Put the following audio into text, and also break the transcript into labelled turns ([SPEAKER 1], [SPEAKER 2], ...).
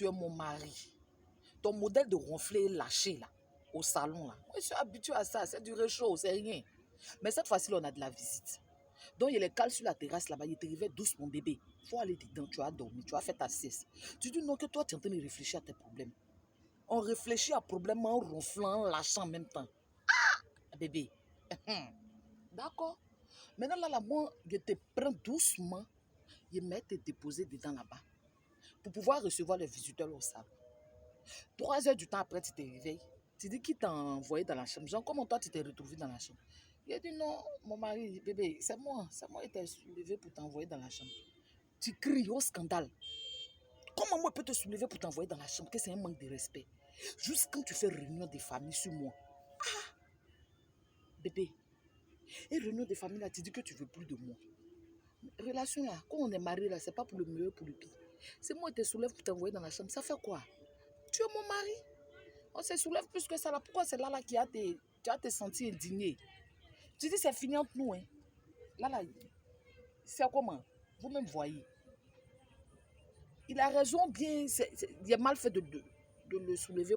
[SPEAKER 1] tu es mon mari. Ton modèle de ronfler est lâché là, au salon là. Moi, je suis habituée à ça, c'est du réchaud, c'est rien. Mais cette fois-ci, on a de la visite. Donc, il les cale sur la terrasse là-bas, il te réveille doucement, bébé. Il faut aller dedans, tu as dormi, tu as fait ta sieste. Tu dis non, que toi, tu es en train de réfléchir à tes problèmes. On réfléchit à problèmes en ronflant, en lâchant en même temps. Ah, bébé. D'accord. Maintenant, là, moi, je te prends doucement, je mets te déposer dedans là-bas pour pouvoir recevoir les visiteurs au salon. 3 heures du temps après, tu te réveilles. Tu dis qui t'a envoyé dans la chambre. Genre, comment toi, tu t'es retrouvé dans la chambre? Il a dit non, mon mari, bébé, c'est moi qui t'ai soulevé pour t'envoyer dans la chambre. Tu cries au scandale. Comment moi je peux te soulever pour t'envoyer dans la chambre? Que c'est un manque de respect. Juste quand tu fais réunion de famille sur moi. Bébé, et réunion de famille là, tu dis que tu veux plus de moi. Relation là, quand on est marié là, c'est pas pour le meilleur, pour le pire. C'est moi qui te soulève pour t'envoyer dans la chambre. Ça fait quoi? Tu es mon mari. On se soulève plus que ça là. Pourquoi c'est là qui a te senti indigné? Tu dis c'est fini entre nous. Hein. Là, c'est comment? Vous-même voyez. Il a raison bien. Il est mal fait de le soulever